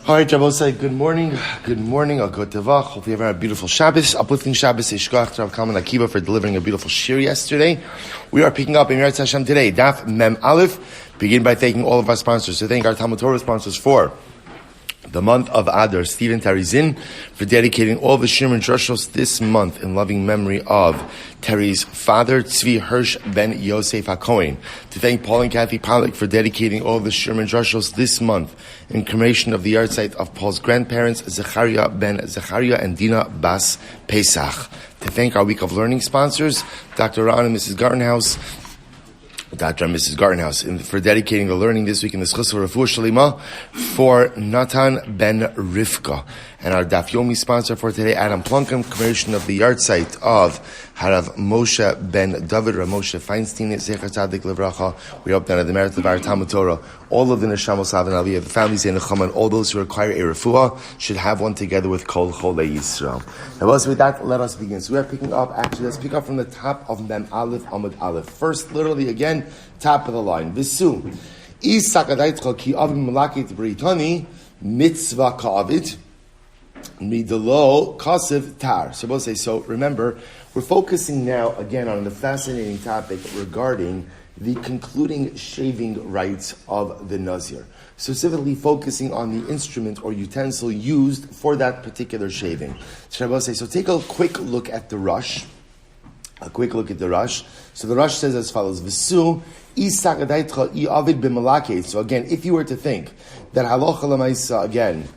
All right, Rabosai, good morning. Good morning. I'll go to Vach. Hopefully you have a beautiful Shabbos. Uplifting Shabbos. Yishkoach to Rav Kalman Akiva for delivering a beautiful shir yesterday. We are picking up in Yahrzeit Hashem today. Daf Mem Aleph. Begin by thanking all of our sponsors. So thank our TALMUD Torah sponsors for the month of Adar, Stephen Teri Czinn, for dedicating all the shir and drushos this month in loving memory of Teri's father, Tzvi Hirsh ben Yosef HaKohen. To thank Paul and Kathy Pollack for dedicating all the shir and drushos this month in commemoration of the yahrzeit of Paul's grandparents, Zechariah ben Zechariah and Dinah bas Pesach. To thank our Week of Learning sponsors, Dr. Ron and Mrs. Gartenhaus, Dr. and Mrs. Gartenhaus, for dedicating the learning this week in the zechus of refuah sheleimah for Natan ben Rivka. And our Daf Yomi sponsor for today, Plunka, commemoration of the yahrzeit of Harav Moshe ben David, Moshe Feinstein, zechus. We hope that at the merit of our TALMUD Torah, all of the neshamos have an aliyah, the families in Nechama, and all those who require a refuah should have one together with Kol Cholei Yisrael. And also with that, let us begin. So we are picking up, let's pick up from the top of Mem Aleph, Amud Aleph. First, literally again, top of the line. Visu. Isakadaitcha ki avim malakit britani mitzvah ka'avid midalo kasev tar. So we'll say, so remember, we're focusing now again on the fascinating topic regarding the concluding shaving rites of the Nazir. Specifically focusing on the instrument or utensil used for that particular shaving. So we'll say, so take a quick look at the Rush. A quick look at the Rush. So the Rush says as follows: V'su isakadaitcha iavid b'malakeh. So again, if you were to think that halacha l'maisa again,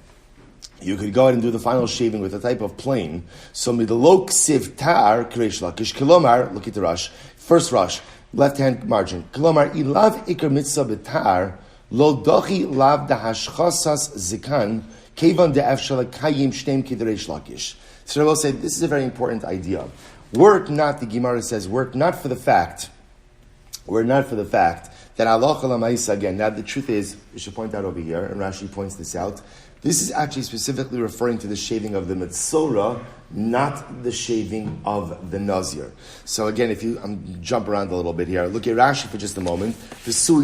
you could go ahead and do the final shaving with a type of plane. So midalok siv tar kreish lakish kilomar. Look at the Rush. First Rush, left hand margin. Kilomar ilav ikar mitzvah b'tar lo dochi lav dahashchasas zikan kevan de'efshal kayim shneim kidreish lakish. So I will say this is a very important idea. Work not, the Gemara says, work not for the fact that halacha l'maisa, again, now the truth is, we should point out over here, and Rashi points this out, this is actually specifically referring to the shaving of the Metzora, not the shaving of the Nazir. So again, if you jump around a little bit here, look at Rashi for just a moment. So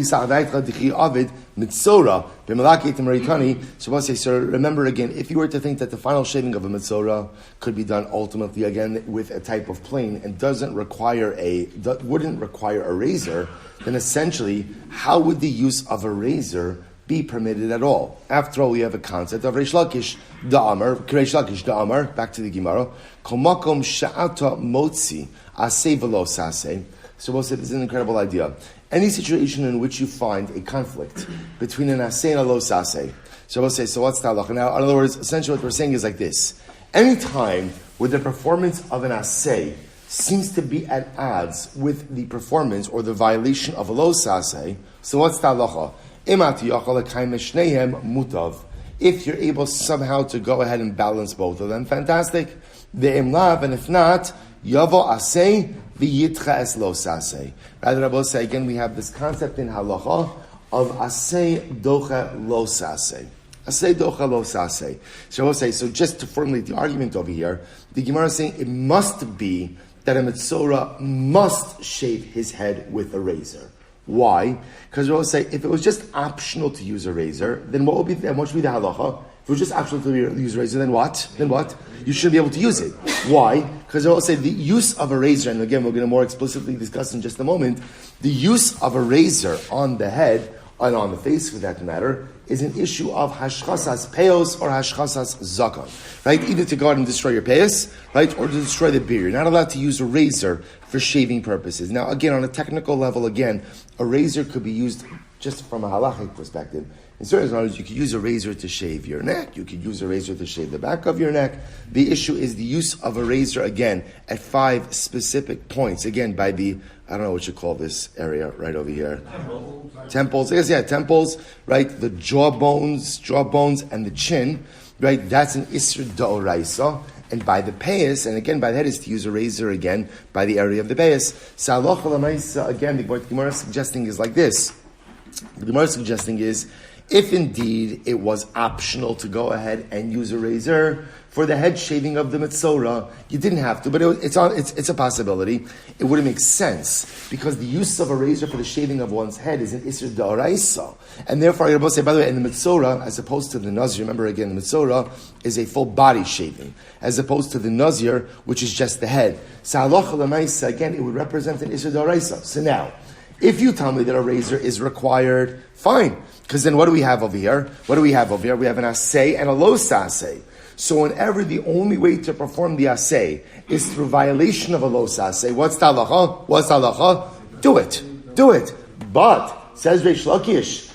we'll say, sir, remember again, if you were to think that the final shaving of a Metzora could be done ultimately again with a type of plane and wouldn't require a razor, then essentially, how would the use of a razor be permitted at all? After all, we have a concept of Reish Lakish Da'amar, back to the Gemara, Komakom Sha'ata Motzi Aseh Velo Saseh. So we'll say this is an incredible idea. Any situation in which you find a conflict between an Aseh and a Lo Saseh. So we'll say, so what's the halacha? Now, in other words, essentially what we're saying is like this. Any time where the performance of an Aseh seems to be at odds with the performance or the violation of a Lo Saseh, so what's the halacha? If you're able somehow to go ahead and balance both of them, fantastic. And if not, yavo asay v'yitcha es lo sasay. Rather, Rabbi say again, we have this concept in halacha of asay docha lo sasay. Asay docha lo sasay. So I will say, so just to formulate the argument over here, the Gemara is saying it must be that a Metzora must shave his head with a razor. Why? Because we'll say if it was just optional to use a razor, then what should be the halacha? If it was just optional to use a razor, then what? You shouldn't be able to use it. Why? Because we'll say the use of a razor, and again we're going to more explicitly discuss in just a moment, the use of a razor on the head and on the face, for that matter, is an issue of hashchasas peos or hashchasas zakan, right? Either to go out and destroy your peos, right, or to destroy the beard. You're not allowed to use a razor for shaving purposes. Now, again, on a technical level, again, a razor could be used just from a halachic perspective. In certain words, you could use a razor to shave your neck. You could use a razor to shave the back of your neck. The issue is the use of a razor, again, at 5 specific points. Again, by the, I don't know what you call this area right over here. Temples. Yes, yeah, temples, right? The jawbones, and the chin, right? That's an Isra D'Oraisa. And by the payas, and again by that is to use a razor again by the area of the payas. So halacha l'maisa, again, what the Gemara is suggesting is like this. The Gemara is suggesting is, if indeed it was optional to go ahead and use a razor for the head shaving of the Metzora, you didn't have to, but it's a possibility. It wouldn't make sense, because the use of a razor for the shaving of one's head is an Isser D'Oraisa. And therefore, I'm going to say, by the way, in the Metzora, as opposed to the Nazir, remember again, the Metzora is a full body shaving, as opposed to the Nazir, which is just the head. So halacha l'maisa, again, it would represent an Isser D'Oraisa. So now, if you tell me that a razor is required, fine. Because then what do we have over here? We have an asay and a lo sasay. So whenever the only way to perform the asay is through violation of a lo sasay, what's the halacha? Do it. But, says Reish Lakish,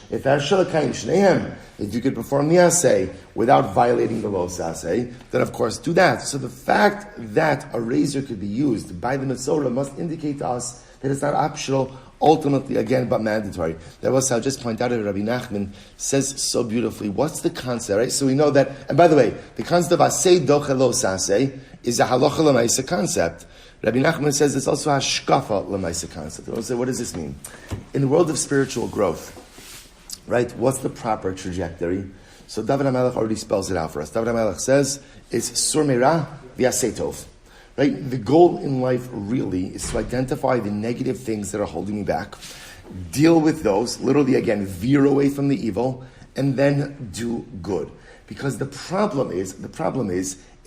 if you could perform the asay without violating the lo sasay, then of course do that. So the fact that a razor could be used by the Metzora must indicate to us that it's not optional, ultimately, again, but mandatory. That was, I'll just point out that Rabbi Nachman says so beautifully. What's the concept, right? So we know that, and by the way, the concept of asay doche lo sasay is a halacha l'maisa concept. Rabbi Nachman says it's also a hashkafa l'maisa concept. I'll say, what does this mean? In the world of spiritual growth, right, what's the proper trajectory? So David HaMelech already spells it out for us. David HaMelech says it's sur meira v'asay tov. Right? The goal in life really is to identify the negative things that are holding me back, deal with those, literally again, veer away from the evil, and then do good. Because the problem is,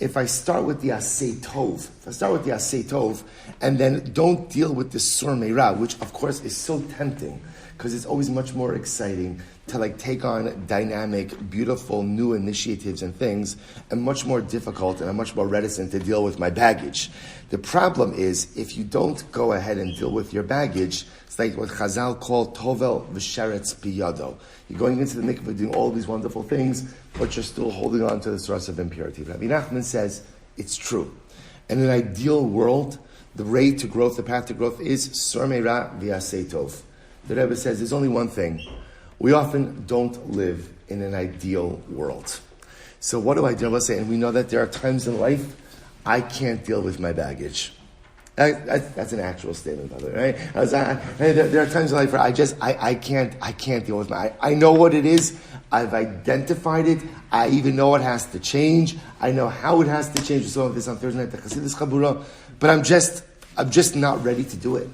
if I start with the asay tov, and then don't deal with the sur meira, which of course is so tempting, because it's always much more exciting to take on dynamic, beautiful, new initiatives and things, and much more difficult, and I'm much more reticent to deal with my baggage. The problem is, if you don't go ahead and deal with your baggage, it's like what Chazal call tovel v'sheretz biyado. You're going into the mikveh doing all these wonderful things, but you're still holding on to the source of impurity. Rabbi Nachman says, it's true. In an ideal world, the way to growth, the path to growth is sur meira v'asay tov. The Rebbe says there's only one thing. We often don't live in an ideal world. So what do I do? Let's say, and we know that there are times in life I can't deal with my baggage. That's an actual statement, by the way, right? There are times in life where I can't deal with I know what it is. I've identified it. I even know it has to change. I know how it has to change. We saw this on Thursday night, the Chassidus Chabura. But I'm just not ready to do it.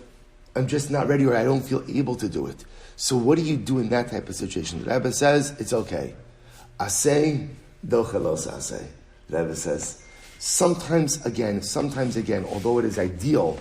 I'm just not ready, or I don't feel able to do it. So what do you do in that type of situation? The Rebbe says, it's okay. Asay, doche lo sasay. The Rebbe says, sometimes again, although it is ideal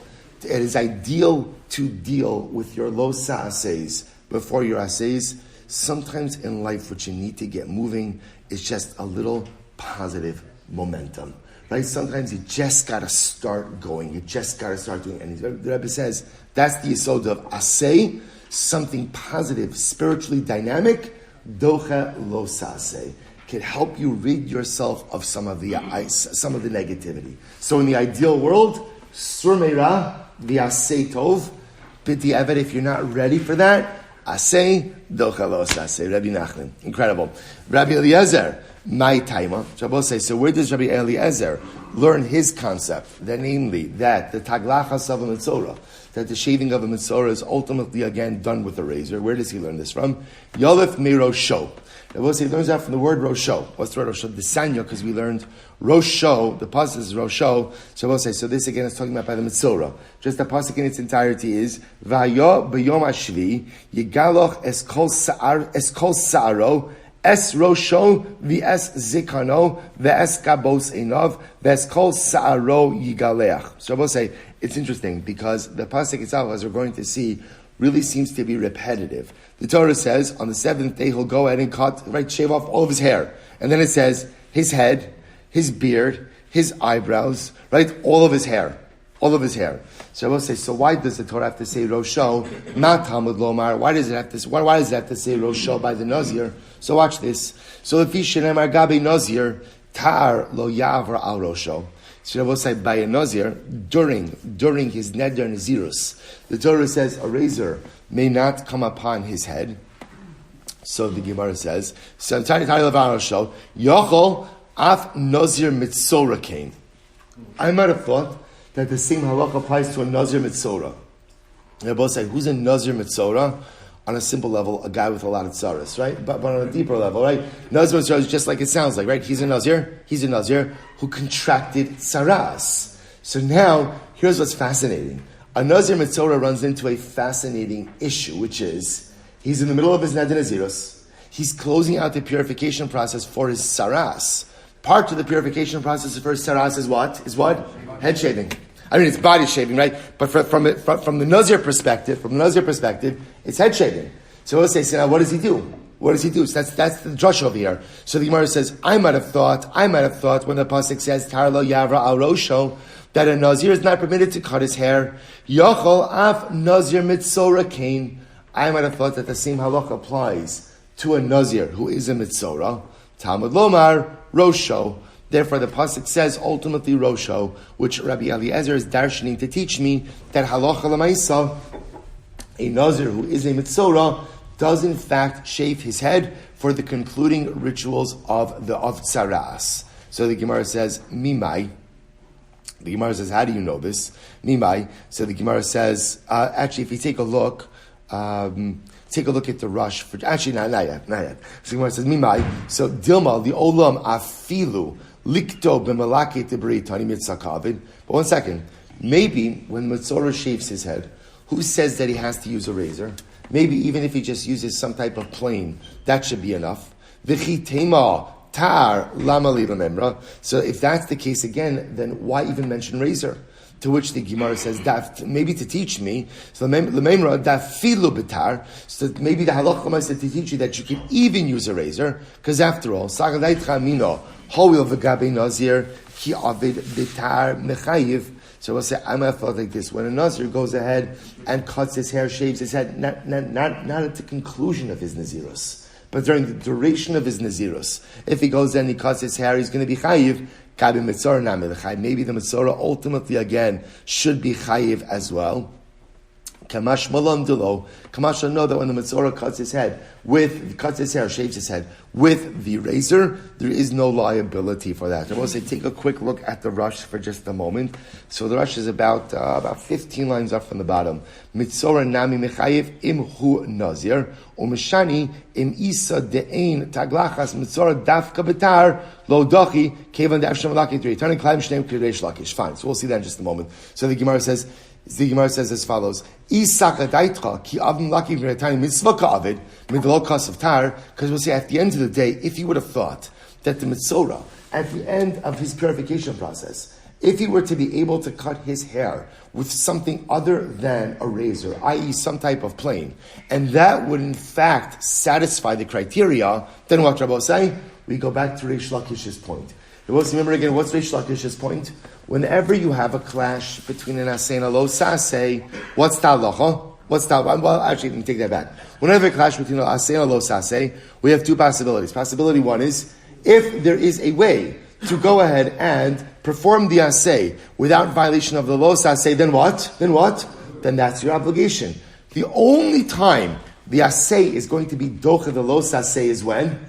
to deal with your lo sa'asays before your asays, sometimes in life what you need to get moving is just a little positive momentum. Right? Sometimes you just got to start going. You just got to start doing anything. The Rebbe says that's the yesod of asay, something positive, spiritually dynamic. Doche lo sasay can help you rid yourself of some of the negativity. So in the ideal world, sur meira v'asay tov. B'di'evet, if you're not ready for that, asay doche lo sasay. Rabbi Nachman, incredible. Rabbi Eliezer. My taima. Shabbos says, so where does Rabbi Eliezer learn his concept? That namely, that the taglachas of a metzora, that the shaving of a metzora is ultimately again done with a razor. Where does he learn this from? Yolef me rosho. Shabbos he learns that from the word rosho. What's the word rosho? The sanya, because we learned rosho. The pasuk is rosho. Shabbos says, so this again is talking about by the metzora. Just the pasuk in its entirety is Vayo b'yom hashvi yigaloch es kol sa'aro. Es rosho v'es zikano v'es kabos enov v'es kol sa'aro yigaleach. So I will say, it's interesting because the pasuk itself, as we're going to see, really seems to be repetitive. The Torah says, on the seventh day he'll go ahead and shave off all of his hair. And then it says, his head, his beard, his eyebrows, right? All of his hair. So I will say, so why does the Torah have to say Rosho, not Talmud Lomar? Why does it have to say Rosho by the Nazir? So watch this. So if he sheleimah gabe Nazir, tar lo yavra al Rosho. So I will say by a Nazir, during his neder nazirus, the Torah says a razor may not come upon his head. So the Gemara says, so tar lo yavra al Rosho, yochol af Nazir mitzora came. I might have thought that the same halakha applies to a Nazir Mitzora. They both say, who's a Nazir Mitzora? on a simple level, a guy with a lot of tzaras, right? But on a deeper level, right? Nazir is just like it sounds like, right? He's a Nazir who contracted tzaras. So now, here's what's fascinating. A Nazir Mitzorah runs into a fascinating issue, which is, he's in the middle of his Natan Nazirus. He's closing out the purification process for his tzaras. Part of the purification process for his tzaras is what? Head shaving. I mean, it's body shaving, right? But from the Nazir perspective, it's head shaving. So we'll say, so now what does he do? So that's the drush over here. So the Gemara says, I might have thought when the pasuk says, Tar lo yavra al rosho, that a Nazir is not permitted to cut his hair. Yochol af Nazir mitzorah kain. I might have thought that the same halacha applies to a Nazir who is a mitzorah. Talmud lomar rosho. Therefore, the pasuk says ultimately rosho, which Rabbi Eliezer is darshaning to teach me that halacha l'maisa, a Nazir who is a mitzorah does in fact shave his head for the concluding rituals of tzaras. So the Gemara says mimai. The Gemara says, how do you know this? Mimai. So the Gemara says, actually, if you take a look at the rush. Not yet. So the Gemara says, Mimai. So Dilma, the Olam, afilu, likto b'malake tibri tani mitzakavid. But 1 second. Maybe when Mitzorah shaves his head, who says that he has to use a razor? Maybe even if he just uses some type of plane, that should be enough. V'chitema tar lama li memra. So if that's the case again, then why even mention razor? To which the Gemara says, maybe to teach me, so lememra dafilu betar, so maybe the halacha said to teach you that you can even use a razor, because after all, sagadait mino hoil v'gabe nazir ki avid betar mechayiv. So we'll say, I might have thought like this: when a Nazir goes ahead and cuts his hair, shaves his head, not at the conclusion of his nazirus, but during the duration of his nazirus. If he goes and he cuts his hair, he's going to be chayiv. Maybe the Mitzorah ultimately again should be chayiv as well. Kamash malam dulo. Kamash know that when the Mitzorah cuts his hair, shaves his head with the razor, there is no liability for that. I will say, take a quick look at the rush for just a moment. So the rush is about 15 lines up from the bottom. Mitzorah nami mechayiv imhu nazir umeshani im isa de'ein taglachas Mitzorah dafka betar lo dochi kevan da'afshem laki three. Turning climb shneim kireish lakish. Fine. So we'll see that in just a moment. So the Gemara says as follows: because we'll say at the end of the day, if he would have thought that the Mitzorah, at the end of his purification process, if he were to be able to cut his hair with something other than a razor, i.e. some type of plane, and that would in fact satisfy the criteria, then what Rabbi say? We go back to Reish Lakish's point. Remember again, what's Reish Lakish's point? Whenever you have a clash between an asay and a lo sasay, what's the halacha? Well, actually, let me take that back. Whenever a clash between an asay and a lo sasay, we have two possibilities. Possibility one is, if there is a way to go ahead and perform the asay without violation of the lo sasay, then what? Then that's your obligation. The only time the asay is going to be docha the lo sasay is when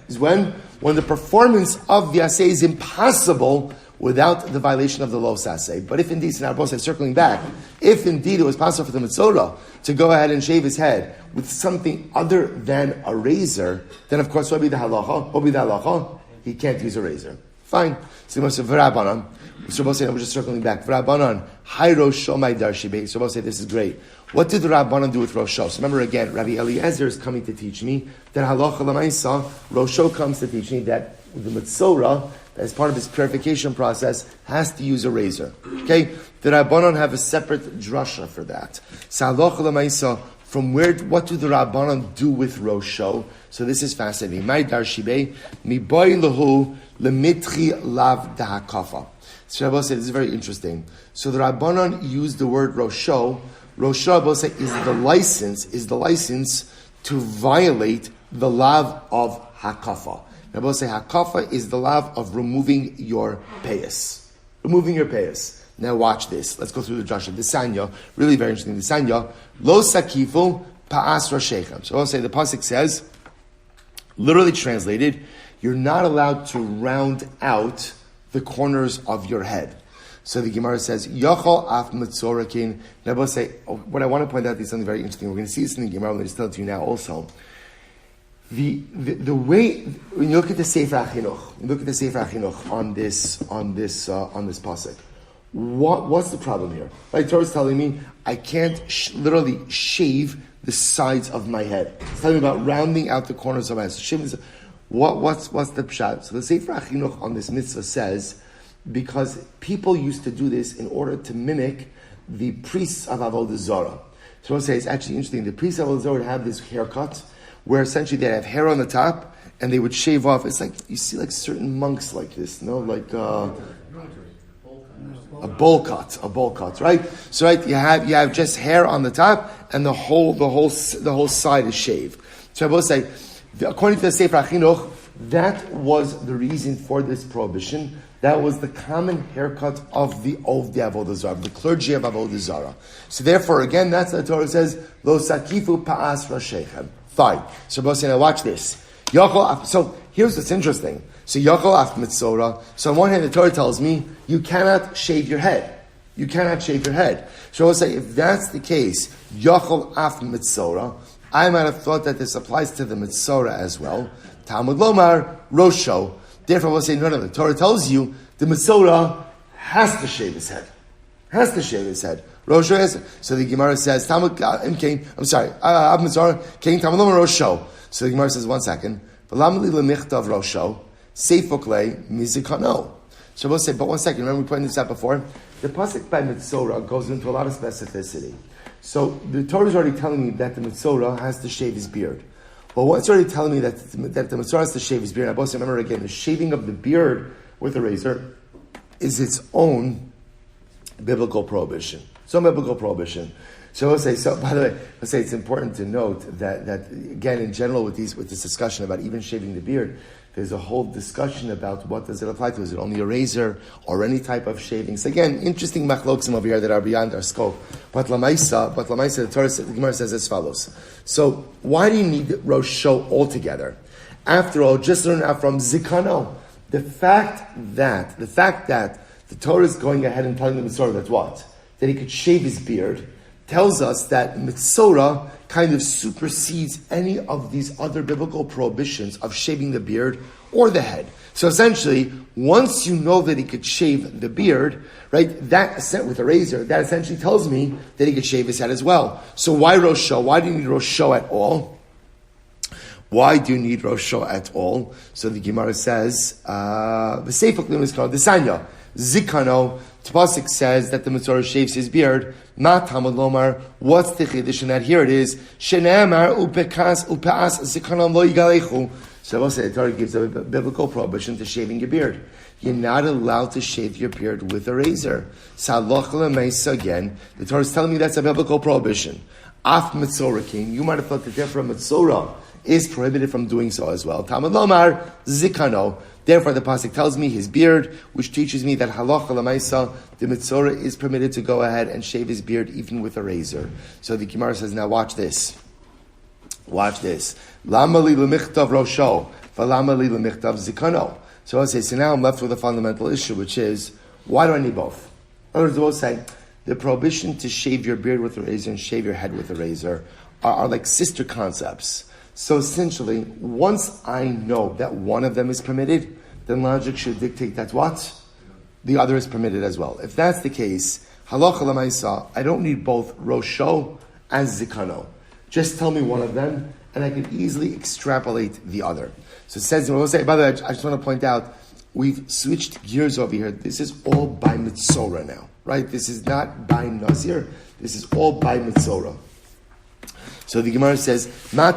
the performance of the asay is impossible without the violation of the lo saseh. But if indeed, and our boss is circling back, if indeed it was possible for the Mitzorah to go ahead and shave his head with something other than a razor, then of course what would be the halacha? He can't use a razor. Fine. So we're just circling back. V'Rabbanan, Hai Rosho my Darshibe. So we'll say this is great. What did the Rabbanan do with Rosho? So remember again, Rabbi Eliezer is coming to teach me that halacha l'maisa, Rosho comes to teach me that the Mitzorah, as part of his purification process, has to use a razor. Okay? The Rabbanan have a separate drasha for that. So halacha l'maisa, what do the Rabbanan do with Rosho? So this is fascinating. My Darshibe, mi boy lehu lemitchi lav dahakafa. So Rabbi said, this is very interesting. So the Rabbanan use the word Rosho. Rosho, Rabbi said, is the license to violate the lav of hakafa. Rabbi say hakafa is the lav of removing your payas. Now watch this. Let's go through the drasha. The Sanya, really very interesting. The Sanya, lo sakifu pa'as rashechem. So I'll say the pasuk says, literally translated, you're not allowed to round out the corners of your head. So the Gemara says, Yochol af mitzorakin. Now, we'll say, what I want to point out is something very interesting. We're going to see this in the Gemara. I'm going to tell it to you now also. The way, when you look at the Sefer HaChinuch, on this pasuk, what's the problem here? Right, Torah is telling me I can't literally shave the sides of my head. It's telling me about rounding out the corners of my head. So what's the pshat? So the Sefer HaChinuch on this mitzvah says, because people used to do this in order to mimic the priests of Avodah Zarah. So I'll say it's actually interesting. The priests of Avodah Zarah would have this haircut, where essentially they have hair on the top, and they would shave off. It's like, you see like certain monks like this, like a bowl cut, right? So right, you have just hair on the top, and the whole side is shaved. So I will say, according to the Sefer HaChinuch, that was the reason for this prohibition. That was the common haircut of the Avodah Zarah, the clergy of Avodah Zarah. So therefore, again, that's what the Torah says, Lo sakifu pa'as rashechem. Fine. So both say, now watch this. So here's what's interesting. So Yochol af mitzora. So on one hand, the Torah tells me you cannot shave your head. You cannot shave your head. So I'll say, if that's the case, Yochol af mitzora, I might have thought that this applies to the mitzora as well. Talmud lomar rosho. Therefore, we'll say, no, the Torah tells you the mitzora has to shave his head. Rosho is. So the Gemara says, Talmud King. I'm sorry. Ab mitzora King Talmud lomar rosho. So the Gemara says, 1 second. V'lamli lemichtav rosho seifokle mizikano. So we'll say, but 1 second. Remember we pointed this out before. The pasuk by mitzora goes into a lot of specificity. So the Torah is already telling me that the mitzora has to shave his beard. Well, what's already telling me that the mitzvah has to shave his beard? I also remember again, the shaving of the beard with a razor is its own biblical prohibition. So by the way, let's say it's important to note that again, in general, with this discussion about even shaving the beard, there's a whole discussion about what does it apply to. Is it only a razor or any type of shaving? So again, interesting machloksim over here that are beyond our scope. But lamaisa, the Torah, the Gemara says as follows. So why do you need rosho altogether? After all, just learn out from zikano. The fact that the Torah is going ahead and telling the Mitzorah that he could shave his beard, tells us that Mitzorah kind of supersedes any of these other biblical prohibitions of shaving the beard or the head. So essentially, once you know that he could shave the beard, right, that with a razor, that essentially tells me that he could shave his head as well. So why rosho? Why do you need rosho at all? Why do you need rosho at all? So the Gemara says, the Sefer Klim is called the Sanya. Zikano, Pasuk says that the Mitzorah shaves his beard. Not Talmud lomar. What's the chiddush in that? Here it is. Shene'amar upekas zikanom lo yigalechu. So I will say the Torah gives a biblical prohibition to shaving your beard. You're not allowed to shave your beard with a razor. Salach l'meisa again. The Torah is telling me that's a biblical prohibition. Af Mitzorah king. You might have thought that therefore Mitzorah is prohibited from doing so as well. Talmud lomar zikano. Therefore, the pasuk tells me his beard, which teaches me that halacha l'maisa, the mitzorah is permitted to go ahead and shave his beard even with a razor. So the Gemara says, now watch this. Lama li l'michtav rosho, v'lama li l'michtav zikano. So I say, so now I'm left with a fundamental issue, which is, why do I need both? In other words, we'll say, the prohibition to shave your beard with a razor and shave your head with a razor are like sister concepts. So essentially, once I know that one of them is permitted, then logic should dictate that what? The other is permitted as well. If that's the case, halacha l'maisa, I don't need both rosho and zikano. Just tell me one of them, and I can easily extrapolate the other. So it says, we'll say, by the way, I just want to point out, we've switched gears over here. This is all by mitzorah now, right? This is not by Nazir. This is all by mitzorah. So the Gemara says, We'll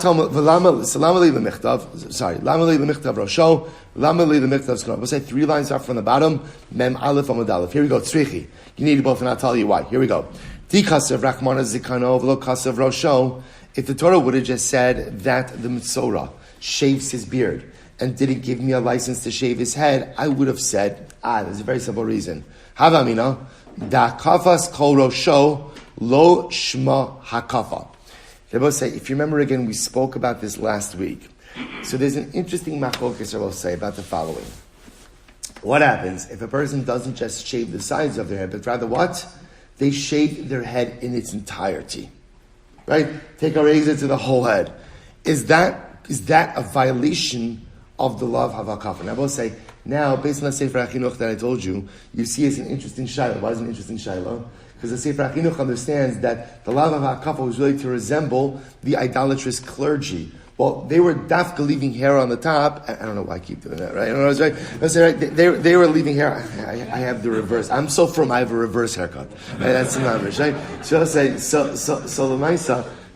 say 3 lines up from the bottom. Mem aleph amud aleph. Here we go. Tzrichi. You need both, and I'll tell you why. Here we go. If the Torah would have just said that the Mitzorah shaves his beard and didn't give me a license to shave his head, I would have said, there's a very simple reason. Havamina, da kafas kol rosho lo shma hakafa. They both say, if you remember again, we spoke about this last week. So there's an interesting machlokes I will say about the following. what happens if a person doesn't just shave the sides of their head, but rather what? They shave their head in its entirety. Right? Take a razor to the whole head. Is that a violation of the law of Havakafa? And I will say, now, based on the Sefer HaChinuch that I told you, you see it's an interesting shayla. Why is it an interesting shayla? Because the Sefer HaChinuch understands that the law of Havakafa was really to resemble the idolatrous clergy. Well, they were dafka leaving hair on the top. I don't know why I keep doing that, right? I don't know, right? They were leaving hair. I have the reverse. I'm so firm, I have a reverse haircut. Right? That's the numbers, right? So I'll say, so the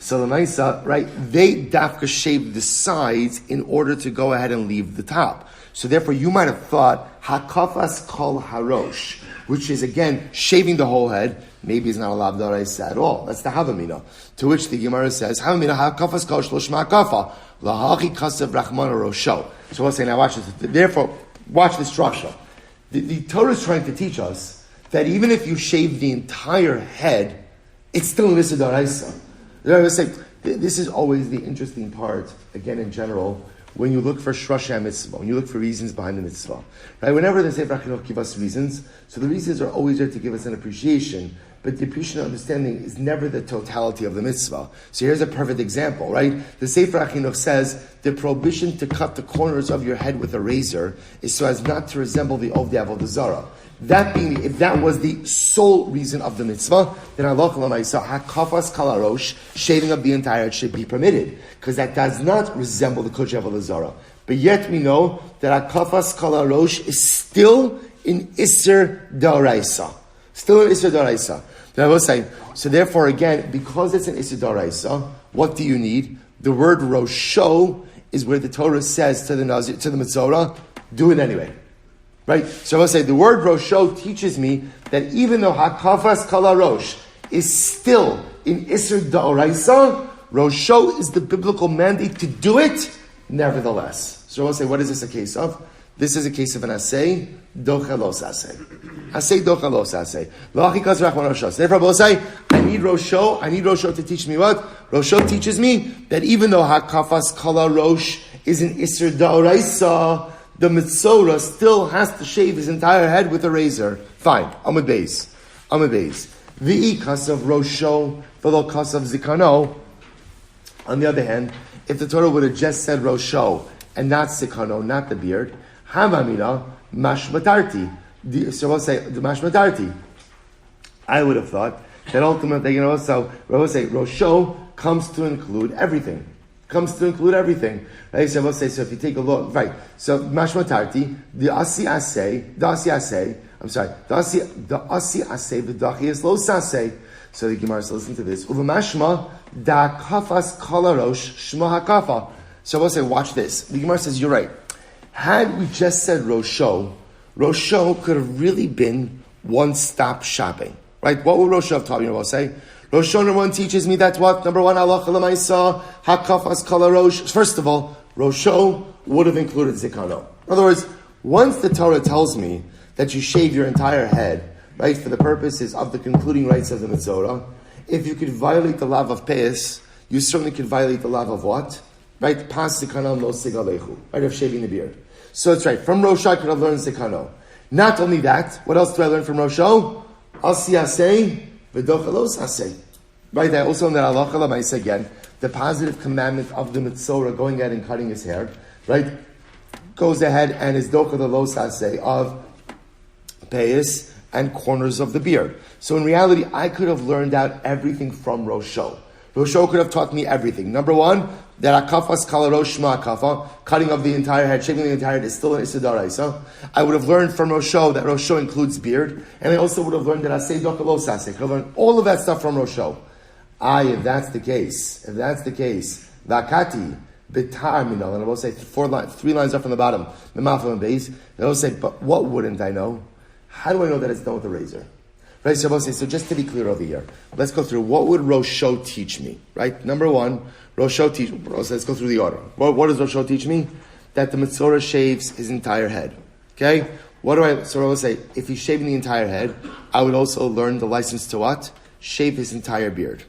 Maisa, right? They dafka shaved the sides in order to go ahead and leave the top. So therefore, you might have thought, hakafas kol harosh, which is again, shaving the whole head, maybe is not allowed d'oraisa at all. That's the Havamina. To which the Gemara says, Havamina hakafas kol shlosh ma'akafa, lahachi kasav rachman rosho. So we'll say, now watch this. Therefore, watch this structure. The Torah is trying to teach us that even if you shave the entire head, it's still an issa d'oraisa. This is always the interesting part, again in general, when you look for shrash mitzvah, when you look for reasons behind the mitzvah. Right? Whenever the Sefer HaChinuch give us reasons, so the reasons are always there to give us an appreciation, but the appreciation understanding is never the totality of the mitzvah. So here's a perfect example, right? The Sefer HaChinuch says the prohibition to cut the corners of your head with a razor is so as not to resemble the Ovdei Avodah Zarah. That being, if that was the sole reason of the mitzvah, then Allah hakafas kalarosh, shaving of the entire head should be permitted, because that does not resemble the Kodesh Avodah Zarah. But yet we know that hakafas kalarosh is still in Isser D'Oraisa. Still in Isser D'Oraisa. Then I will say, so therefore again, because it's an Isser D'Oraisa, what do you need? The word Rosho is where the Torah says to the Nazir, to the Mitzorah, do it anyway. Right? So I'll say the word Rosho teaches me that even though Hakafas Kala Rosh is still in Isser D'Oraisa, Rosho is the biblical mandate to do it nevertheless. So I'll say, what is this a case of? This is a case of an asay, dochelos asay. Asay dochelos asay. L'achikas rachman Rosho. So therefore I will say, I need Rosho to teach me what? Rosho teaches me that even though Hakafas Kala Rosh is in Isser D'Oraisa, the Mitzorah still has to shave his entire head with a razor. Fine. Amud Beis. V'i kasav Rosho, v'lo kasav Zikano. On the other hand, if the Torah would have just said Rosho and not Zikano, not the beard, Havamina mashmatarti. So we'll say the mashmatarti. I would have thought that ultimately, so we'll say Rosho comes to include everything. Right? So we'll say, so if you take a look, right, so mashmatarti, the asi asay, the dachi is lo sasay. So the Gemara says, listen to this. Uvamashma da kafas kalarosh shma hakafa. So we'll say, watch this. The Gemara says, you're right. Had we just said Rosho could have really been one-stop shopping. Right? What would Rosho have taught me? We'll say, Rosh number one teaches me that what? Number one, halacha l'maisa, hakafas kala rosh. First of all, Rosho would have included zikano. In other words, once the Torah tells me that you shave your entire head, right, for the purposes of the concluding rites of the Mitzorah, if you could violate the law of Peis, you certainly could violate the law of what? Right? Pas zikano lo sigalechu. Right, of shaving the beard. So it's right. From Rosho I could have learned zikano. Not only that, what else do I learn from Rosho? Asiyasei. Right, I also know that halacha l'maisa again, the positive commandment of the Mitzorah going ahead and cutting his hair, right, goes ahead and is docha the los asay of payas and corners of the beard. So in reality, I could have learned out everything from Rosho. Rosho could have taught me everything. Number one, that akafas kala rosh shma akafa, cutting of the entire head, shaving the entire head is still an issa d'oraisa. I would have learned from Rosho that Rosho includes beard, and I also would have learned that asay dokalos asay. I could have learned all of that stuff from Rosho. If that's the case, vakati bitar minal, and I will say 3 lines up from the bottom, the mafal and base. I will say, but what wouldn't I know? How do I know that it's done with a razor? Right, so I will say, so just to be clear over here, let's go through what would Rosho teach me. Right, number one. Let's go through the order. What does Rosho teach me? That the Mitzorah shaves his entire head. Okay? So I will say, if he's shaving the entire head, I would also learn the license to what? Shave his entire beard.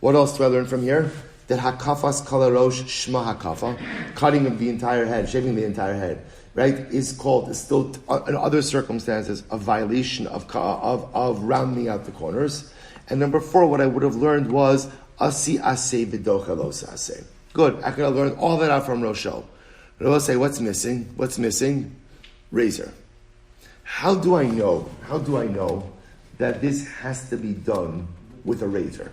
What else do I learn from here? That hakafas kala rosh shma hakafa, cutting of the entire head, shaving the entire head. right, is still in other circumstances a violation of rounding out the corners. And number 4, what I would have learned was asi aseh v'docha lo saseh. Good, I could have learned all that out from Rosho. But I will say, what's missing? What's missing? Razor. How do I know that this has to be done with a razor?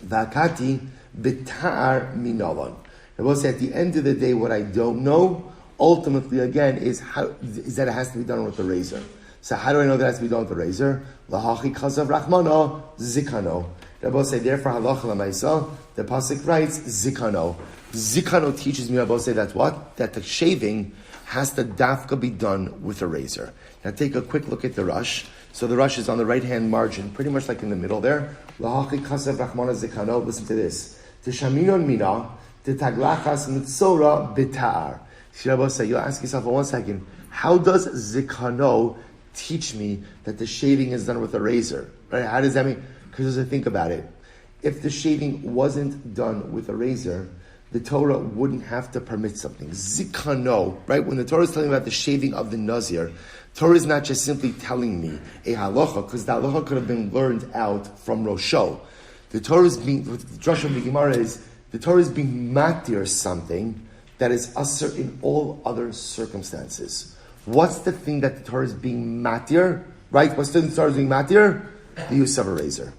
Vakati bitar minalan. I will say, at the end of the day, what I don't know, ultimately, again, is that it has to be done with a razor. So how do I know that it has to be done with a razor? Lahachi kazav rachmano zikano. I will say, therefore, halacha l'maisa, the pasuk writes zikano. Zikano teaches me, I will say, that's what? That the shaving has to dafka be done with a razor. Now take a quick look at the rush. So the rush is on the right-hand margin, pretty much like in the middle there. Lahachi kazav rachmano zikano. Listen to this. T'shaminon mina, t'taglachas mitzora bitar. You'll ask yourself, for 1 second, how does zikano teach me that the shaving is done with a razor? Right? How does that mean? Because as I think about it, if the shaving wasn't done with a razor, the Torah wouldn't have to permit something. Zikano, right? When the Torah is telling me about the shaving of the Nazir, Torah is not just simply telling me a halacha, because the halacha could have been learned out from Rosho. The Torah is being, the drush of the Gemara is, the Torah is being matir something that is asr in all other circumstances. What's the thing that the Torah is being matir? Right? What's the thing the Torah is being matir? The use of a razor.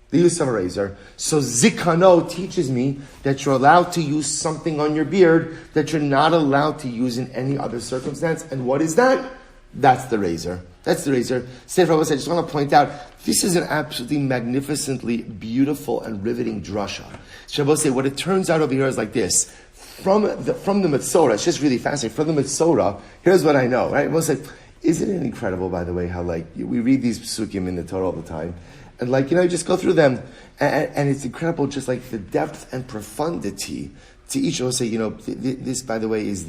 The use of a razor. So zikano teaches me that you're allowed to use something on your beard that you're not allowed to use in any other circumstance. And what is that? That's the razor. That's the razor. Sefer Avos, I just want to point out, this is an absolutely magnificently beautiful and riveting drasha. Shabbos say, what it turns out over here is like this. From the Metzora, it's just really fascinating. From the Metzora, here's what I know, right? We'll say, isn't it incredible, by the way, how we read these psukim in the Torah all the time, and you just go through them, and it's incredible, just like the depth and profundity to each. We'll say, this, by the way, is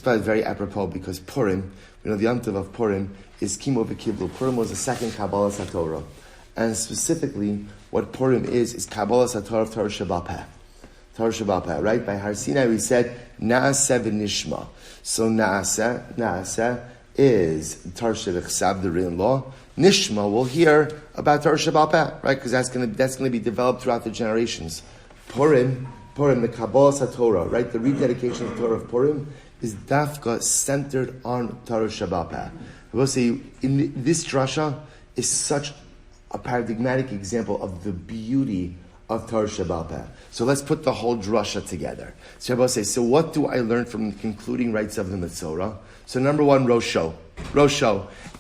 probably very apropos because Purim, the Yom Tov of Purim is Kimo v'Kiblu. Purim was the second Kabbalah Satorah, and specifically, what Purim is Kabbalah Satorah of Torah Shabbat Peh. Torah Shabbat Peh, right? By Har Sinai we said Naaseh v'Nishma. So Naaseh is Torah Shebechsav, the written law. Nishma, we'll hear about Torah Shabbat Peh, right? Because that's going to be developed throughout the generations. Purim, the Kabbalah Satorah, right? The rededication of the Torah of Purim is dafka centered on Torah Shabbat Peh. I will say, in this drasha is such a paradigmatic example of the beauty of Torah Shabbat Peh. So let's put the whole drasha together. So Rabbi says, so what do I learn from the concluding rites of the Metzora? So number 1, Rosho.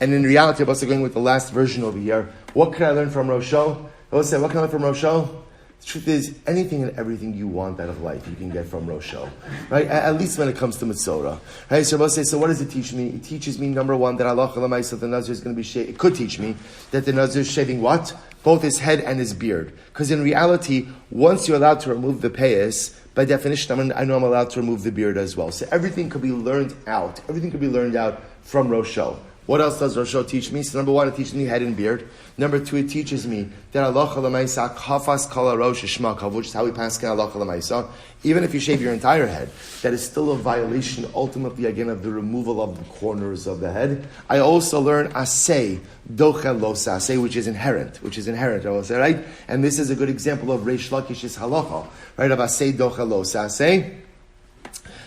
And in reality, Rabbi going with the last version over here, what can I learn from Rosho? Rabbi say, what can I learn from Rosho? The truth is, anything and everything you want out of life, you can get from Rosho. Right? At least when it comes to Metzora. Right? So Rabbi says, so what does it teach me? It teaches me, number 1, that Allah Chalamaysa, the Nazir is going to be shaving. It could teach me that the Nazir is shaving what? Both his head and his beard. Because in reality, once you're allowed to remove the payas, by definition, I know I'm allowed to remove the beard as well. So everything could be learned out. Everything could be learned out from Rosho. What else does Rosho teach me? So number 1, it teaches me head and beard. Number 2, it teaches me that Allah Chalamaysa kafas kala rosh shmakav, which is how we pass Allah Chalamaysa. Even if you shave your entire head, that is still a violation, ultimately, again, of the removal of the corners of the head. I also learn aseh, dochel lo saseh, which is inherent, I will say, right? And this is a good example of Reish Lakish's halacha, right? Of aseh, dochel lo saseh.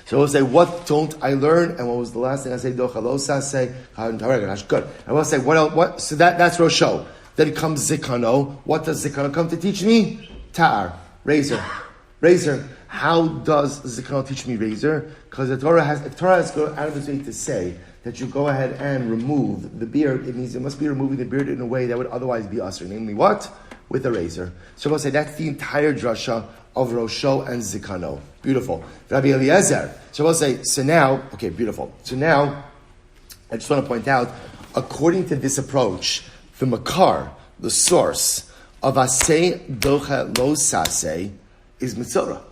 So we'll say, what don't I learn? And what was the last thing I say? Dochalosa say, good. I will say, what else? What? So that's Rosho. Then it comes Zikano. What does Zikano come to teach me? Ta'ar, razor. How does Zikano teach me razor? Because the Torah has gone out of its way to say that you go ahead and remove the beard. It means it must be removing the beard in a way that would otherwise be usher. Namely, what? With a razor. So we'll say that's the entire drasha of Rosho and Zikano. Beautiful. Rabbi Eliezer. So we'll say, so now, okay, beautiful. So now, I just want to point out, according to this approach, the makar, the source of aseh docha lo saseh is Metzora.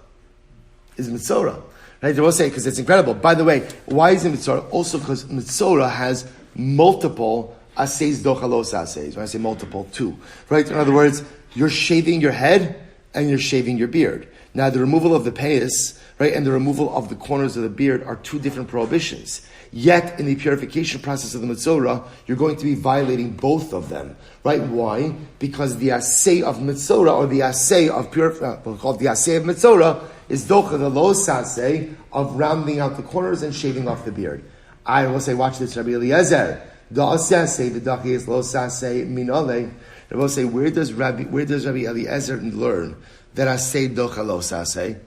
Right? They will say, because it's incredible. By the way, why is it Metzora? Also because Metzora has multiple asehs docha lo sasehs. When I say multiple, 2. Right? In other words, you're shaving your head and you're shaving your beard. Now, the removal of the payas, right, and the removal of the corners of the beard are two different prohibitions. Yet, in the purification process of the Metzora, you're going to be violating both of them, right? Why? Because the assay of Metzora, or the assay of called the assay of Metzora, is docha, the lo assay of rounding out the corners and shaving off the beard. I will say, watch this, Rabbi Eliezer. The assay, the dachi is lo assay minole. I will say, where does Rabbi Eliezer learn that assay docha lo assay?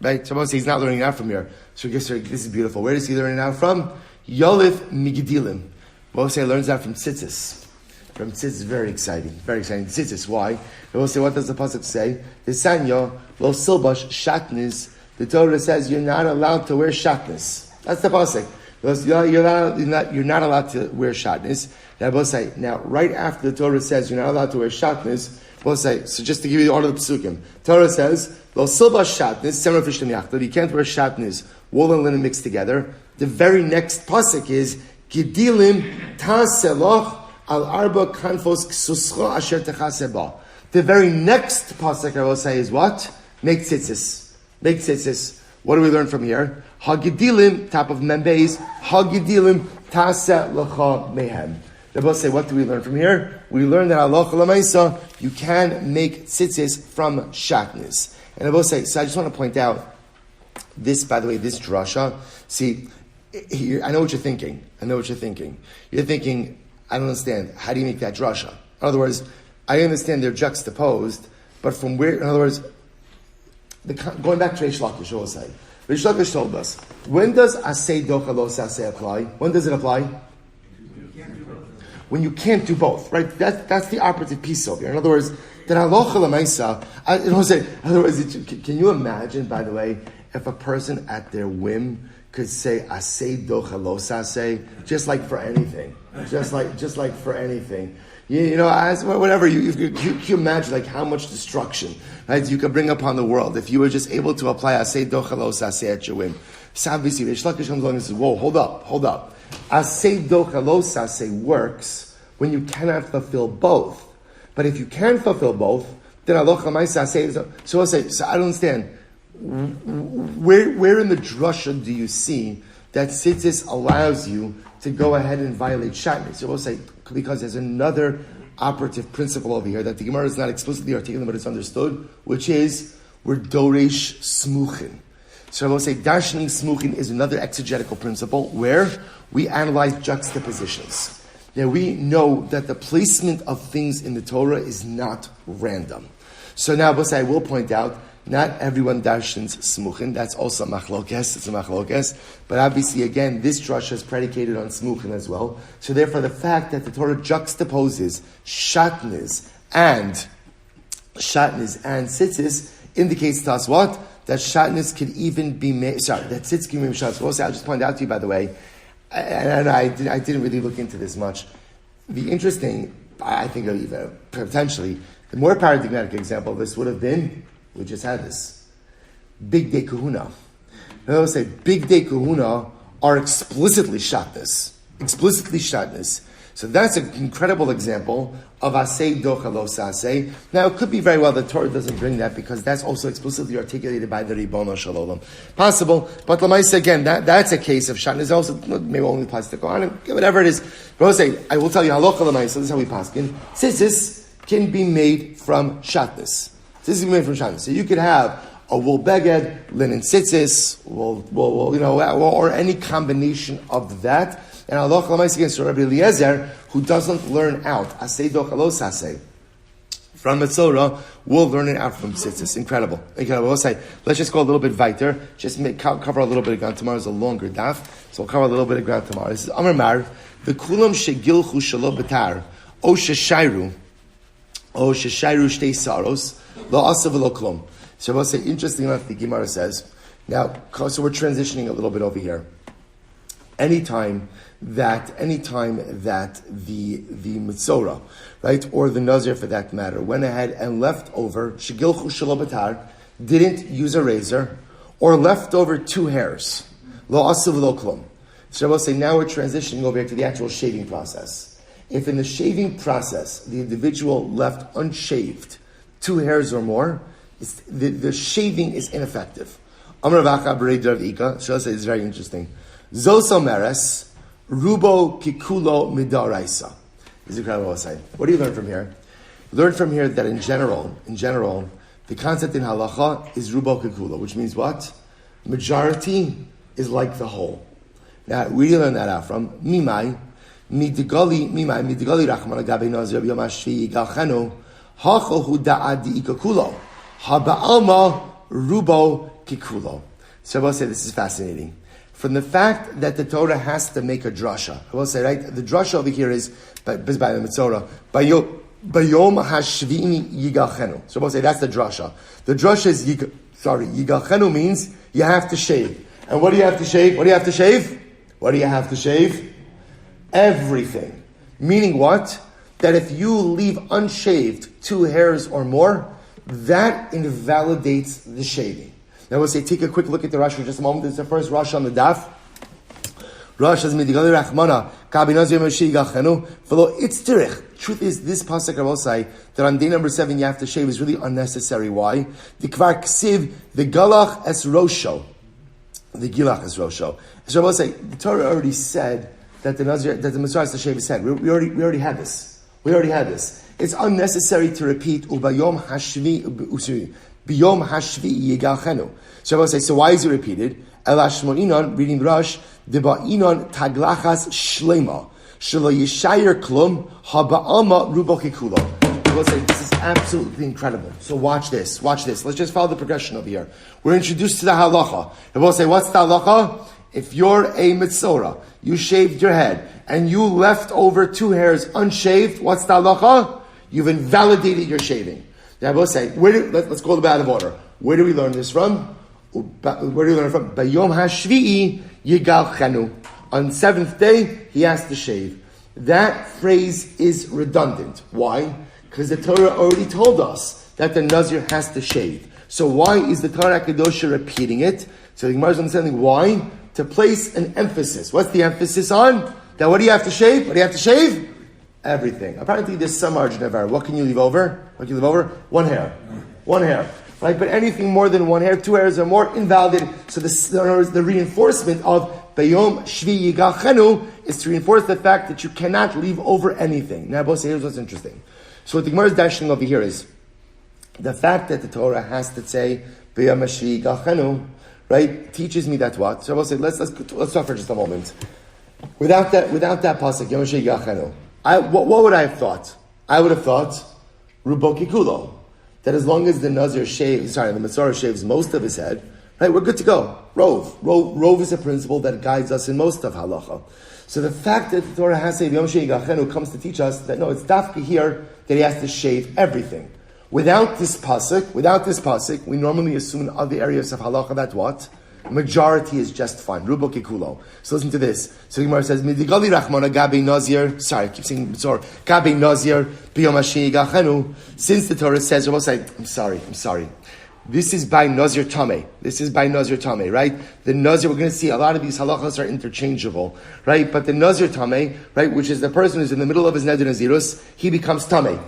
Right? So I will say he's not learning out from here. So this is beautiful. Where does he learn it out from? Yolif Migidilim. Moshe learns that from Tzitzis. From Tzitzis, very exciting. Very exciting. Tzitzis, why? Moshe, what does the Pasuk say? The Sanyo, Lo Silbash Shatnis. The Torah says you're not allowed to wear shatnis. That's the Pasuk. You're not allowed to wear shatnis. Now, right after the Torah says you're not allowed to wear shatnis, so just to give you the order of the Pesukim, Torah says, Lo Silbash Shatnis, Semra Fishtim Yachtav. You can't wear shatnis, wool and linen mixed together. The very next pasuk is Gidilim Taseloch Al Arba Kanfos Ksuscha Asher Techaseba. The very next pasuk I will say is what? Make tzitzis. Make tzitzis. What do we learn from here? Hagidilim, top of Membeis, Hagidilim Tase Lecha Mehem. They both say, what do we learn from here? We learn that halacha l'maisa, you can make tzitzis from shatnis. And I both say, so I just want to point out this, by the way, this drasha. See, here, I know what you're thinking. You're thinking, I don't understand. How do you make that drasha? In other words, I understand they're juxtaposed, but from where, in other words, going back to Reish Lakish, I will say. Reish Lakish told us, when does asay docha lo asay apply? When does it apply? When you can't do both, right? That's the operative piece over here. In other words, that halacha l'maisa. In other words, can you imagine, by the way, if a person at their whim could say asay docha lo asay, just like for anything, just like for anything, as whatever you imagine, like how much destruction, right, you could bring upon the world if you were just able to apply asay docha lo asay at your whim. So obviously, Reish Lakish comes along and says, "Whoa, hold up. Asay docha lo asay works when you cannot fulfill both, but if you can fulfill both, then halacha l'maisa asay." So I'll say, so I don't understand. Where in the drasha do you see that tzitzis allows you to go ahead and violate shatnis? So we'll say, because there's another operative principle over here that the Gemara is not explicitly articulating, but it's understood, which is, we're doresh smuchin. So I will say, darshaning smuchin is another exegetical principle where we analyze juxtapositions. Now we know that the placement of things in the Torah is not random. So now I will point out, not everyone darshans smuchin. That's also machlokes. It's a machlokes. But obviously, again, this drasha is predicated on smuchin as well. So therefore, the fact that the Torah juxtaposes shatnis and tzitzis indicates to us what? That shatnis could even be made. That tzitzis can be made shatnis. Also, I'll just point out to you, by the way, and I didn't really look into this much. The interesting, I think, potentially, the more paradigmatic example of this would have been, we just had this, Big Day Kahuna. I will say, Big Day Kahuna are explicitly shatnis. So that's an incredible example of asay docha lo asay. Now, it could be very well the Torah doesn't bring that because that's also explicitly articulated by the Ribono Shel Olam. Possible, but l'maisa again, that's a case of shatnis. Also, maybe only applies to Kohanim, whatever it is. But I will say, I will tell you halacha l'maisa. This is how we paskin. Tzitzis can be made from shatnis. Tzitzis can be made from shatnis. So you could have a wool beged, linen tzitzis, or any combination of that. And halacha l'maisa against Rabbi Eliezer, who doesn't learn out asay docha lo asay from Metzora, will learn it out from tzitzis. Incredible. We'll say, let's just go a little bit weiter. Just cover a little bit of ground. Tomorrow is a longer daf, so we'll cover a little bit of ground tomorrow. This is Amar Mar, the kulam shegilchu shelo betar, o sheshayru shtei saros, lo asav lo klum. So we'll say, interesting enough, the Gemara says, now, so we're transitioning a little bit over here. Anytime that the Metzora, right, or the Nazir for that matter, went ahead and left over, shegilchu shelo betar, didn't use a razor, or left over 2 hairs, lo asav lo klum. So I will say, now we're transitioning over here to the actual shaving process. If in the shaving process, the individual left unshaved 2 hairs or more, the shaving is ineffective. Amar Vacha B'rei Rav Ika. Shlomo says it's very interesting. Zoso meres rubo kikulo midaraisa. This is incredible. What do you learn from here? You learn from here that in general, the concept in halacha is rubo kikulo, which means what? Majority is like the whole. Now, where do you learn that out from? Mimai midigali rachman agabe nazir b'yom hashvi galchenu hachol hu da'adi ikakulo haba'alma rubo kikulo. So I will say this is fascinating. From the fact that the Torah has to make a drasha, I will say, right, the drasha over here is by the Mitzorah, bayom hashvini yigalchenu. So I will say that's the drasha. The drasha is yigalchenu means you have to shave. And what do you have to shave? What do you have to shave? What do you have to shave? Everything. Meaning what? That if you leave unshaved 2 hairs or more, that invalidates the shaving. Now we'll say, take a quick look at the Rashi for just a moment. This is the first Rashi on the Daf. Rashi says, Midigali Rachmana, Kabi Nazir Moshe Gachenu, V'lo Itztirich. Truth is, this pasuk I will say, that on day number 7 you have to shave is really unnecessary. Why? The Kvar Ksiv, the Galach Es Rosho. The Gilach Es Rosho. So I will say, the Torah already said that the Messiah has to shave his head. We already had this. It's unnecessary to repeat, Ubayom Hashvi, Biyom Hashvi Yigalchenu. So I will say, so why is it repeated? Elashmo Inon, reading Rosh, Deba Inon Taglachas Shleimah, Shelo Yishayir Klum, Haba'ama Rubo Kikulo. I will say, this is absolutely incredible. So watch this. Let's just follow the progression over here. We're introduced to the halacha. I will say, what's the halacha? If you're a mitzorah, you shaved your head, and you left over 2 hairs unshaved, what's the halacha? You've invalidated your shaving. Now I will say, let's go out of order. Where do we learn this from? Bayom hashvi'i yigalchenu. On 7th day, he has to shave. That phrase is redundant. Why? Because the Torah already told us that the Nazir has to shave. So why is the Torah Kedosha repeating it? So the Gemara is understanding why? To place an emphasis. What's the emphasis on? That what do you have to shave? Everything. Apparently there's some margin of error. What can you leave over? 1 hair. 1 hair. Right? But anything more than 1 hair, 2 hairs or more, invalidated. So the reinforcement of Bayom Shvi Yigachenu is to reinforce the fact that you cannot leave over anything. Now, here's what's interesting. So what the Gemara is dashing over here is the fact that the Torah has to say Bayom Shvi Yigachenu, right, teaches me that what? So I will say, let's stop for just a moment. Without that pasuk, Yom Shvi Yigachenu, what would I have thought? I would have thought Rubo Kikulo. That as long as the Nazir the Mitzorah shaves most of his head, right, we're good to go. Rove is a principle that guides us in most of halacha. So the fact that the Torah has to say Yom She'igachenu comes to teach us that no, it's dafka here that he has to shave everything. Without this pasuk, we normally assume in other areas of halacha that what? Majority is just fine. Rubo kikulo. So listen to this. So the Gemara says, Midigali Rachmana Gabe Nazir. Sorry, I keep saying Mitzor. Gabe Nazir Biyom Gachenu. Since the Torah says, I will say, I'm sorry. This is by Nazir Tameh. Right? The Nazir, we're going to see a lot of these halachas are interchangeable, right? But the Nazir Tameh, right, which is the person who's in the middle of his Neder Nazirus, he becomes Tameh.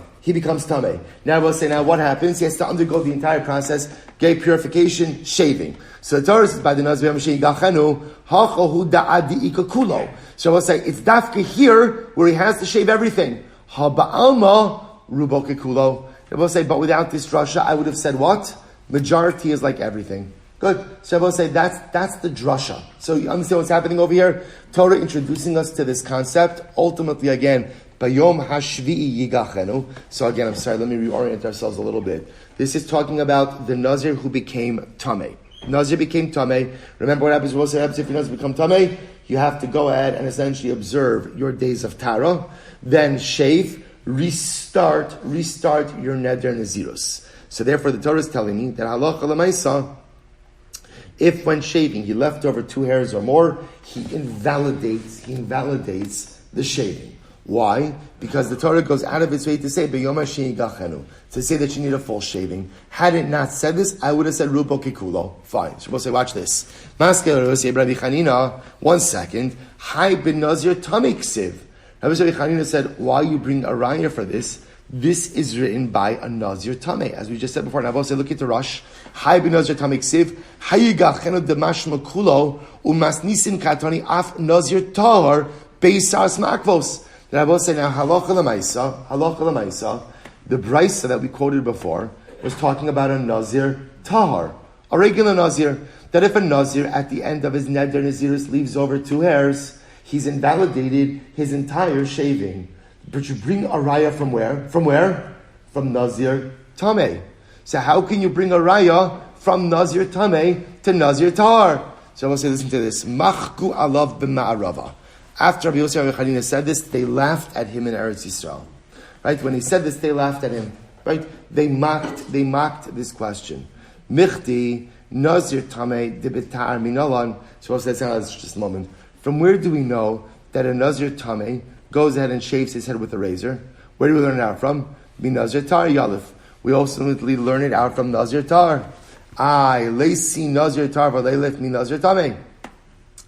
Now we'll say, now what happens? He has to undergo the entire process, gay purification, shaving. So the Torah says by the Nazir Gachenu, Hachohu Da'adi Ikakulo. So we'll say, it's dafka here where he has to shave everything. Haba'alma Rubo Kikulo. We'll say, but without this drasha, I would have said what? Majority is like everything. Good. So I will say that's the drasha. So you understand what's happening over here? Torah introducing us to this concept. Ultimately, again, Bayom Hashvi'i Yigachenu. So again, I'm sorry, let me reorient ourselves a little bit. This is talking about the Nazir who became Tameh. Nazir became Tameh. Remember what happens? We'll say if your Nazir become Tameh, you have to go ahead and essentially observe your days of Tara, then shave, restart your Neder Nazirus. So therefore, the Torah is telling me that halacha l'maisa, if when shaving he left over 2 hairs or more, he invalidates the shaving. Why? Because the Torah goes out of its way to say b'yom gachenu, to say that you need a full shaving. Had it not said this, I would have said rubo kikulo. Fine. So we'll say, watch this. One second. Hai ben Nazir tamik siv. Rabbi Chanina said, why you bring a raya for this? This is written by a Nazir Tameh. As we just said before, Nabo said, look at the Rosh. Hay be Nazir Tameh ksiv. Hayigachenu demashma kulo umasnisin katani af Nazir TOARH beisas makvos. The Nabo said, now halacha l'maisa. The brisa that we quoted before was talking about a Nazir TOARH, a regular Nazir. That if a Nazir at the end of his neder naziris leaves over 2 hairs, he's invalidated his entire shaving. But you bring a raya from where? From where? From Nazir Tameh. So how can you bring a raya from Nazir Tameh to Nazir TOARH? So I want to say, listen to this. Machku alav b'ma'arava. After Rabbi Yosef HaKohen said this, they laughed at him in Eretz Yisrael. Right? When he said this, they laughed at him. Right? They mocked this question. Michti Nazir Tameh debetar minalan. So let's just a moment. From where do we know that a Nazir Tameh goes ahead and shaves his head with a razor? Where do we learn it out from? Nazir TOARH Yalif. We ultimately learn it out from Nazir TOARH. Leisi Nazir TOARH v'leilef mi Nazir Tameh.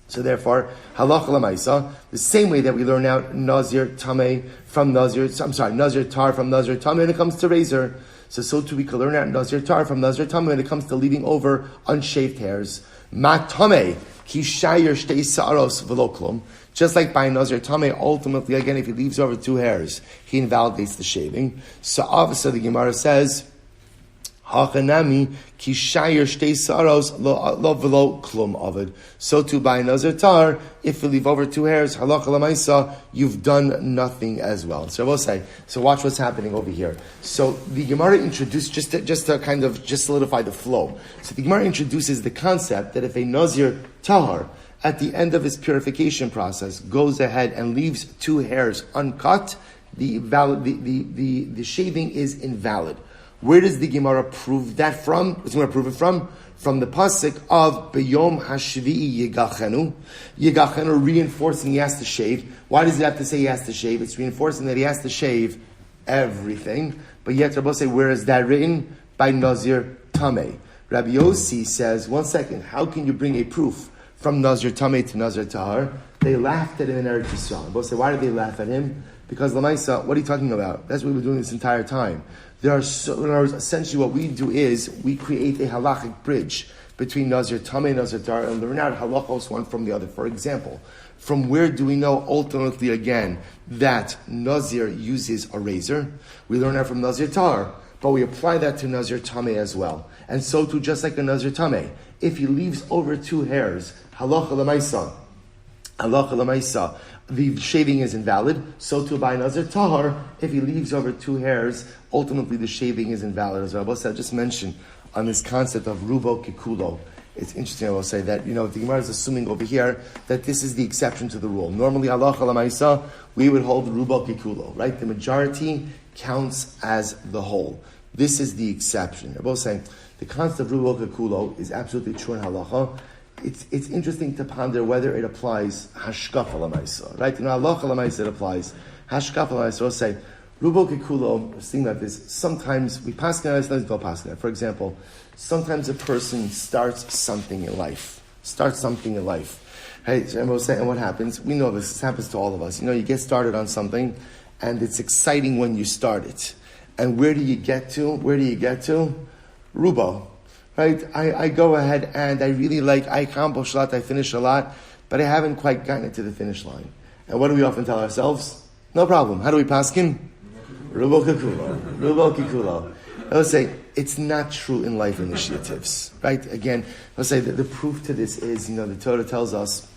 So therefore, halacha l'maisa, the same way that we learn out Nazir TOARH from Nazir Tameh when it comes to razor. So too we can learn out Nazir TOARH from Nazir Tameh when it comes to leaving over unshaved hairs. Ma Tameh ki shayir shtei sa'aros v'lo klum. Just like by Nazir Tameh, ultimately, again, if he leaves over 2 hairs, he invalidates the shaving. So obviously the Gemara says, Hachanami ki shayir shtei sa'aros lo v'lo klum avid. So too by Nazir TOARH, if you leave over 2 hairs, halacha l'maisa, you've done nothing as well. So I will say, so watch what's happening over here. So the Gemara introduced, just to kind of just solidify the flow. So the Gemara introduces the concept that if a Nazir TOARH, at the end of his purification process, goes ahead and leaves 2 hairs uncut, the shaving is invalid. Where does the Gemara prove that from? What's the Gemara prove it from? From the pasuk of B'yom Hashvi'i Yigachenu. Yigachenu reinforcing he has to shave. Why does it have to say he has to shave? It's reinforcing that he has to shave everything. But yet Rabbi say, where is that written? By Nazir Tameh. Rabbi Yossi says, 1 second, how can you bring a proof from Nazir Tameh to Nazir TOARH? They laughed at him in Eretz Yisrael. Rabbi say, why did they laugh at him? Because Lamaisa, what are you talking about? That's what we've been doing this entire time. Essentially what we do is we create a halachic bridge between Nazir Tameh and Nazir TOARH and learn out halachos one from the other. For example, from where do we know ultimately again that Nazir uses a razor? We learn that from Nazir TOARH, but we apply that to Nazir Tameh as well. And so too, just like a Nazir Tameh, if he leaves over 2 hairs, halacha l'maisa, the shaving is invalid. So too by Nazir TOARH, if he leaves over 2 hairs, ultimately the shaving is invalid. As Rabbi said, just mentioned on this concept of rubo kikulo. It's interesting, I will say, that, the Gemara is assuming over here that this is the exception to the rule. Normally, halacha l'maisa, we would hold rubo kikulo, right? The majority counts as the whole. This is the exception. They're both saying the concept of rubo kikulo is absolutely true in halacha. It's interesting to ponder whether it applies hashkafa l'maisa, right? Halacha l'maisa it applies. Hashkafa l'maisa, we'll say, rubo kikulo, I was thinking about this, sometimes we pass on it, sometimes we don't pass on it. For example, sometimes a person starts something in life. Right? So we'll say, and what happens? We know this happens to all of us. You get started on something, and it's exciting when you start it. And where do you get to? Rubo. Right? I go ahead and I really I accomplish a lot, I finish a lot, but I haven't quite gotten it to the finish line. And what do we often tell ourselves? No problem. How do we paskin? Rubo kikulo. I would say it's not true in life initiatives. Right? Again, I would say that the proof to this is, the Torah tells us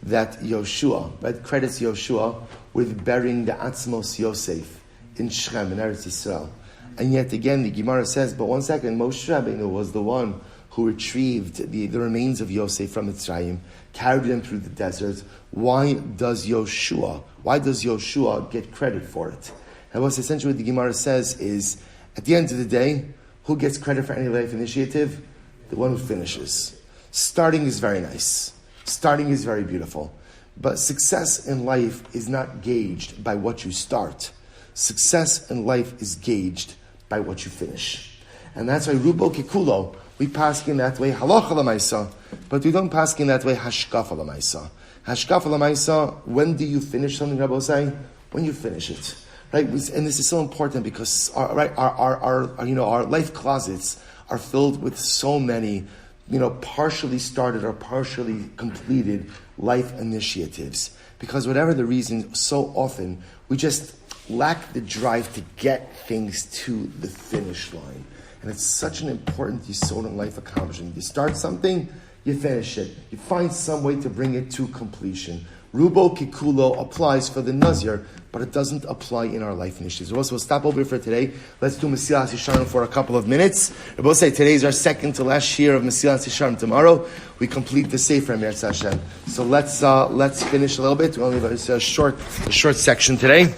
that Yoshua, right, credits Yoshua with burying the Atzmos Yosef in Shem, in Eretz Yisrael. And yet again, the Gemara says, but 1 second, Moshe Rabbeinu was the one who retrieved the remains of Yosef from Mitzrayim, carried them through the desert. Why does Yoshua get credit for it? And what's essentially what the Gemara says is, at the end of the day, who gets credit for any life initiative? The one who finishes. Starting is very nice. Starting is very beautiful. But success in life is not gauged by what you start. Success in life is gauged by what you finish. And that's why rubo kikulo, we paskin that way halacha l'maisa, but we don't paskin that way hashkafa l'maisa. Hashkafa l'maisa, when do you finish something, Rabbi say? When you finish it. right? And this is so important because our life closets are filled with so many, partially started or partially completed life initiatives. Because whatever the reason, so often we just lack the drive to get things to the finish line. And it's such an important yesod in life accomplishment. You start something, you finish it. You find some way to bring it to completion. Rubo Kikulo applies for the Nazir, but it doesn't apply in our life initiatives. We'll stop over here for today. Let's do Mesilas Yesharim for a couple of minutes. We'll say today is our second to last year of Mesilas Yesharim. Tomorrow we complete the Sefer Yahrzeit Hashem. So let's finish a little bit. We only have a short section today.